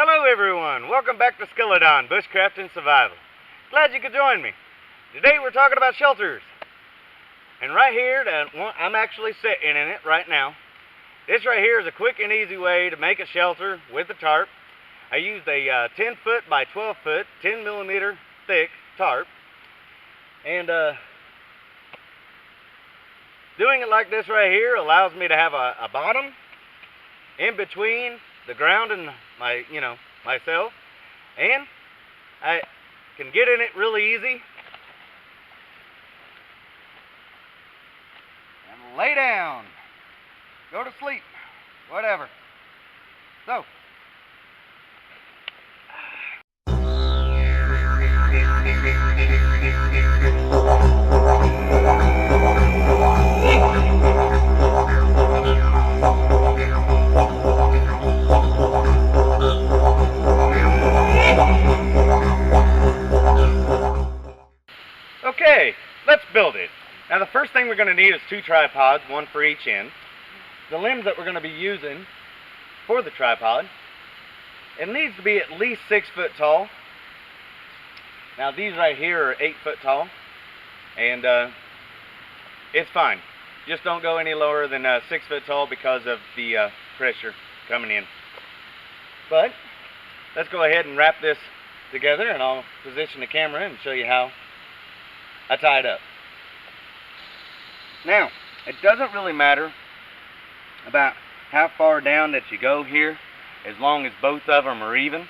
Hello everyone, welcome back to Skeledon, Bushcraft and Survival. Glad you could join me. Today we're talking about shelters. And right here, I'm actually sitting in it right now. This right here is a quick and easy way to make a shelter with a tarp. I used a 10 foot by 12 foot, 10 millimeter thick tarp. And doing it like this right here allows me to have a bottom in between the ground and myself, and I can get in it really easy and lay down, go to sleep, whatever. So okay, let's build it. Now the first thing we're going to need is 2 tripods, 1 for each end. The limbs that we're going to be using for the tripod, it needs to be at least 6 foot tall. Now these right here are 8 foot tall, and it's fine. Just don't go any lower than 6 foot tall because of the pressure coming in. But let's go ahead and wrap this together, and I'll position the camera and show you how I tie it up. Now, it doesn't really matter about how far down that you go here, as long as both of them are even,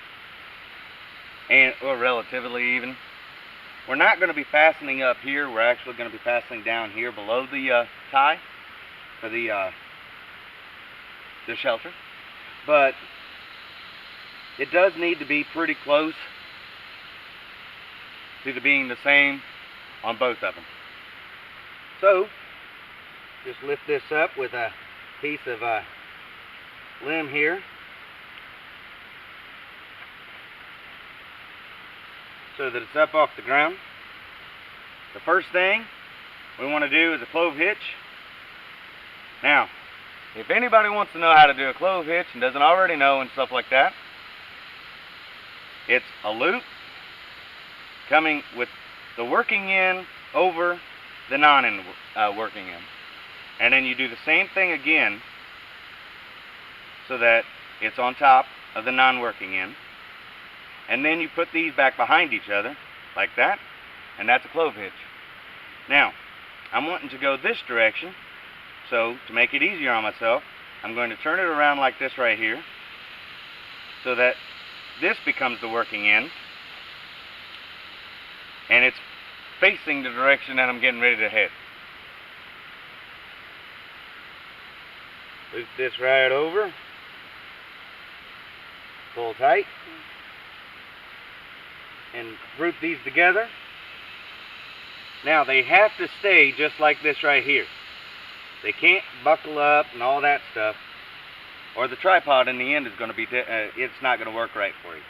or relatively even. We're not going to be fastening up here. We're actually going to be fastening down here below the tie for the shelter. But it does need to be pretty close to being the same on both of them. So just lift this up with a piece of limb here, so that it's up off the ground. The first thing we want to do is a clove hitch. Now, if anybody wants to know how to do a clove hitch and doesn't already know and stuff like that, it's a loop coming with the working end over the non-working end. And then you do the same thing again so that it's on top of the non-working end. And then you put these back behind each other like that, and that's a clove hitch. Now, I'm wanting to go this direction, so to make it easier on myself, I'm going to turn it around like this right here, so that this becomes the working end, and it's facing the direction that I'm getting ready to head. Loop this right over, pull tight, and group these together. Now they have to stay just like this right here. They can't buckle up and all that stuff, or the tripod in the end is going to be it's not going to work right for you.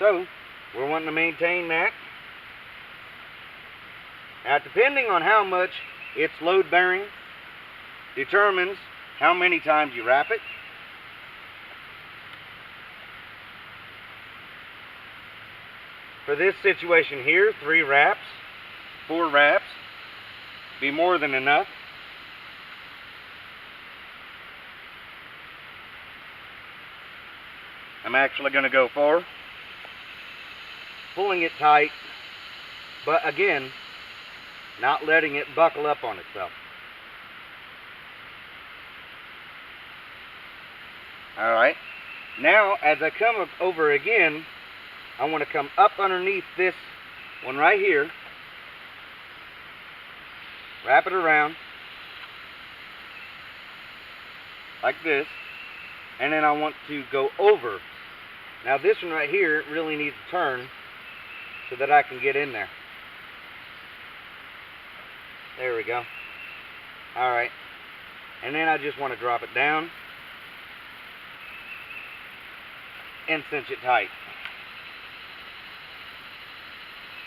So we're wanting to maintain that. Now, depending on how much it's load bearing determines how many times you wrap it. For this situation here, 3 wraps, 4 wraps, be more than enough. I'm actually going to go 4, pulling it tight, but again, not letting it buckle up on itself. Alright, now as I come over again, I want to come up underneath this one right here, wrap it around like this, and then I want to go over. Now this one right here really needs to turn so that I can get in there. There we go. Alright, and then I just want to drop it down and cinch it tight.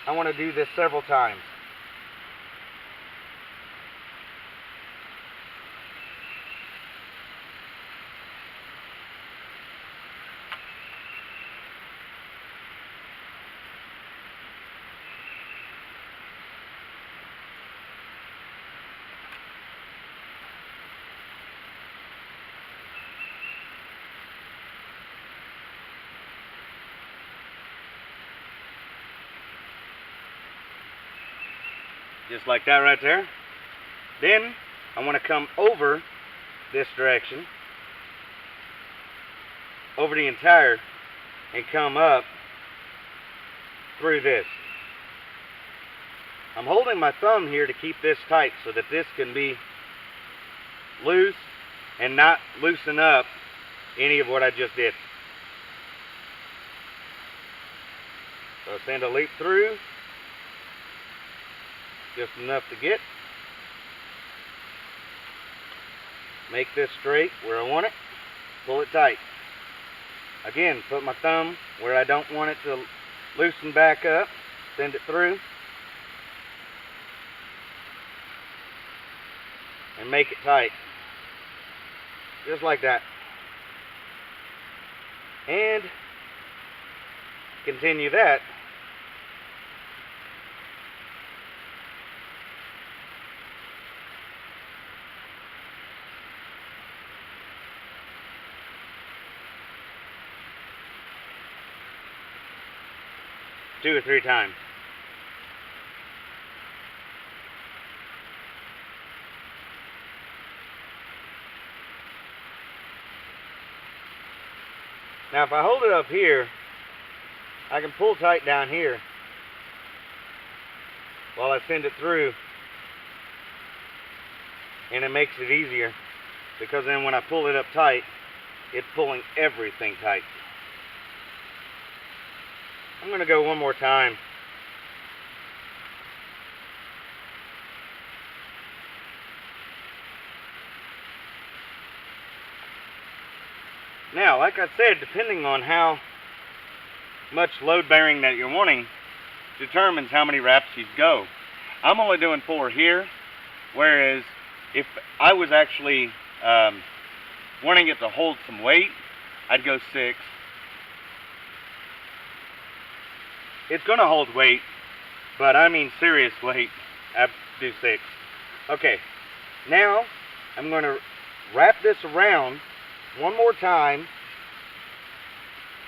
I want to do this several times. just like that right there. Then I want to come over this direction, over the entire, and come up through this. I'm holding my thumb here to keep this tight so that this can be loose and not loosen up any of what I just did. So send a loop through, just enough to get. Make this straight where I want it, pull it tight. Again, put my thumb where I don't want it to loosen back up, send it through, and make it tight. Just like that. And continue that. Two or three times. Now if I hold it up here, I can pull tight down here while I send it through, and it makes it easier because then when I pull it up tight, it's pulling everything tight. I'm going to go one more time. Now, like I said, depending on how much load bearing that you're wanting determines how many wraps you go. I'm only doing 4 here, whereas if I was actually wanting it to hold some weight, I'd go 6. It's going to hold weight, but I mean serious weight. I do 6. Okay, now I'm going to wrap this around one more time,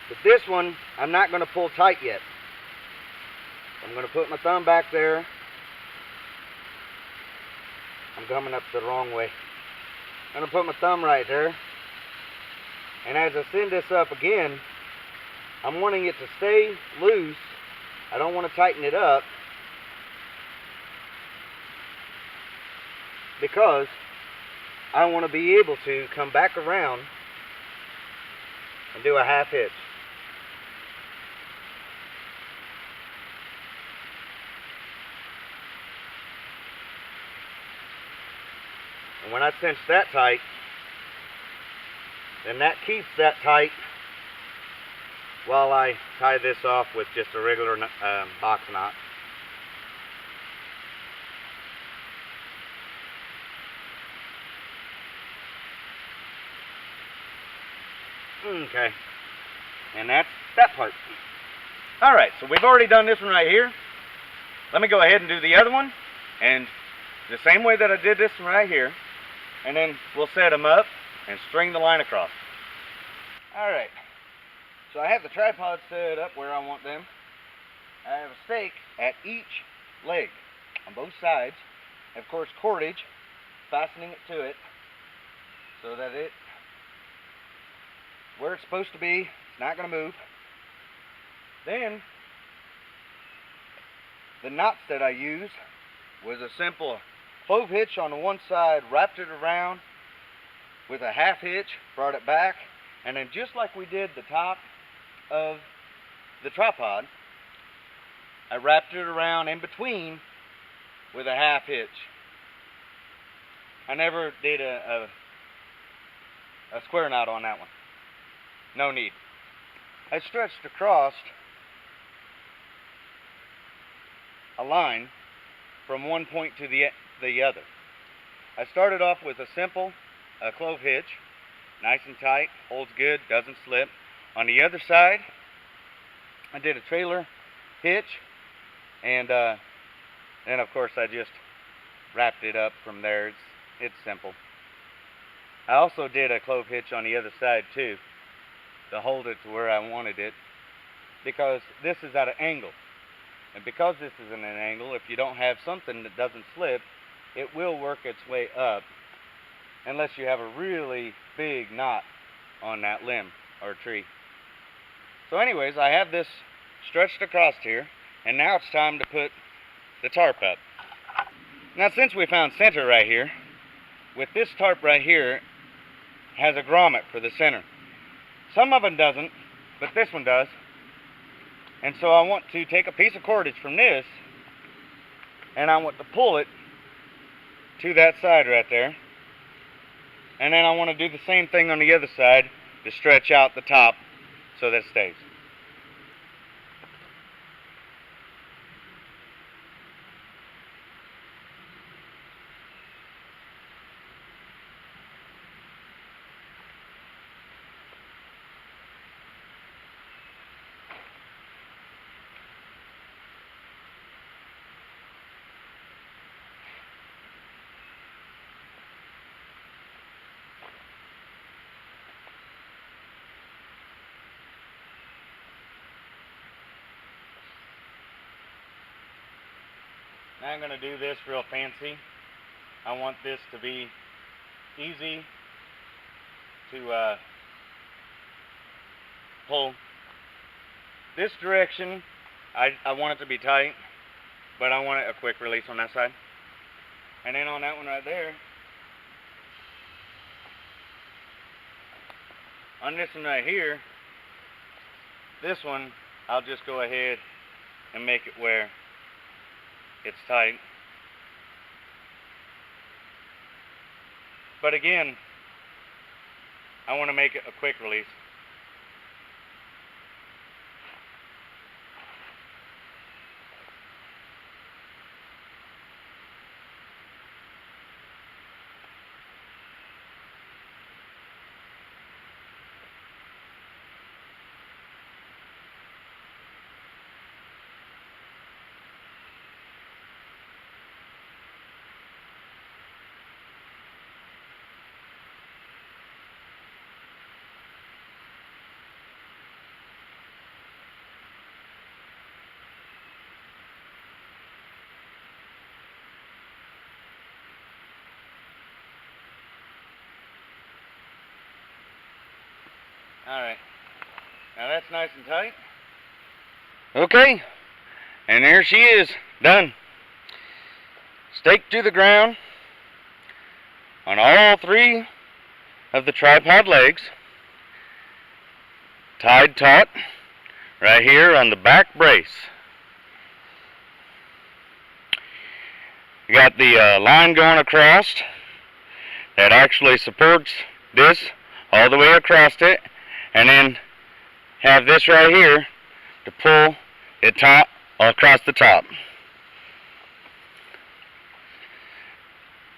but this one I'm not going to pull tight yet. I'm going to put my thumb back there. I'm coming up the wrong way. I'm going to put my thumb right there, and as I send this up again, I'm wanting it to stay loose. I don't want to tighten it up because I want to be able to come back around and do a half hitch. And when I cinch that tight, then that keeps that tight while I tie this off with just a regular box knot. Okay, and that's that part. Alright, so we've already done this one right here. Let me go ahead and do the other one, and the same way that I did this one right here, and then we'll set them up and string the line across. Alright, so I have the tripod set up where I want them. I have a stake at each leg on both sides, and of course cordage, fastening it to it so that it where it's supposed to be, it's not going to move. Then the knots that I used was a simple clove hitch on the one side, wrapped it around with a half hitch, brought it back, and then just like we did the top of the tripod, I wrapped it around in between with a half hitch. I never did a square knot on that one. No need. I stretched across a line from one point to the other. I started off with a simple clove hitch, nice and tight, holds good, doesn't slip. On the other side, I did a trailer hitch, and then of course I just wrapped it up from there. It's simple. I also did a clove hitch on the other side too, to hold it to where I wanted it, because this is at an angle. And because this is in an angle, if you don't have something that doesn't slip, it will work its way up unless you have a really big knot on that limb or tree. So anyways, I have this stretched across here, and now it's time to put the tarp up. Now since we found center right here, with this tarp right here has a grommet for the center. Some of them doesn't, but this one does. And so I want to take a piece of cordage from this, and I want to pull it to that side right there. And then I want to do the same thing on the other side to stretch out the top so that it stays. Now I'm going to do this real fancy. I want this to be easy to pull. This direction, I want it to be tight, but I want it a quick release on that side. And then on that one right there, on this one right here, this one, I'll just go ahead and make it where it's tight. But again, I want to make it a quick release. Alright, now that's nice and tight. Okay, and there she is, done. Staked to the ground on all three of the tripod legs. Tied taut right here on the back brace. You got the line going across that actually supports this all the way across it. And then have this right here to pull it taut all across the top.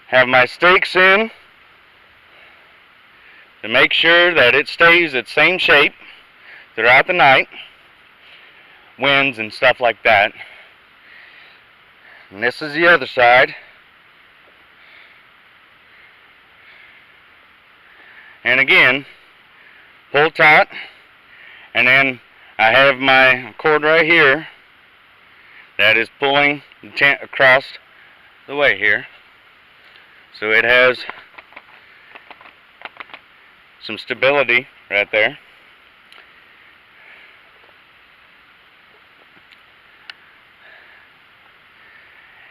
Have my stakes in to make sure that it stays its same shape throughout the night. Winds and stuff like that. And this is the other side. And again, pull taut, and then I have my cord right here that is pulling the tent across the way here. So it has some stability right there.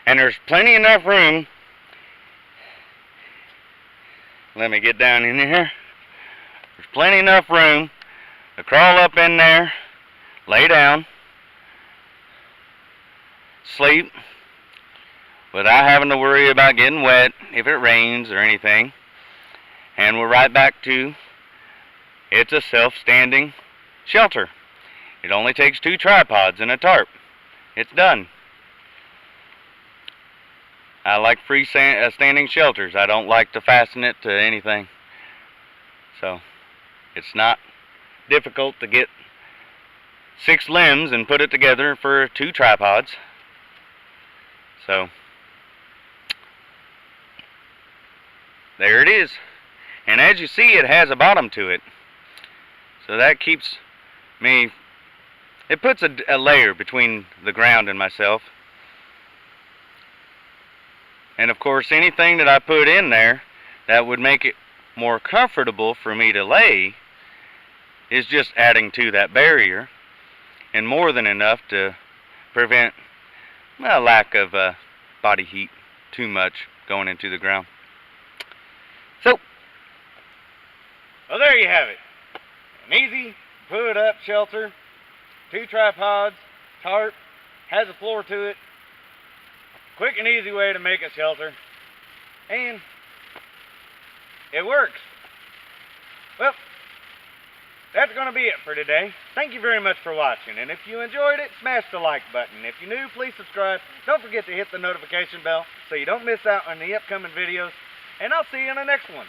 And there's plenty enough room. Let me get down in here. There's plenty enough room to crawl up in there, lay down, sleep, without having to worry about getting wet if it rains or anything. And we're right back to, it's a self-standing shelter. It only takes 2 tripods and a tarp. It's done. I like standing shelters. I don't like to fasten it to anything. So it's not difficult to get 6 limbs and put it together for 2 tripods. So there it is. And as you see, it has a bottom to it. So that keeps me it puts a layer between the ground and myself. And of course, anything that I put in there that would make it more comfortable for me to lay is just adding to that barrier, and more than enough to prevent a lack of body heat too much going into the ground. So, well, there you have it. An easy put up shelter, 2 tripods, tarp, has a floor to it. Quick and easy way to make a shelter, and it works. Well, that's going to be it for today. Thank you very much for watching, and if you enjoyed it, smash the like button. If you're new, please subscribe. Don't forget to hit the notification bell so you don't miss out on the upcoming videos, and I'll see you in the next one.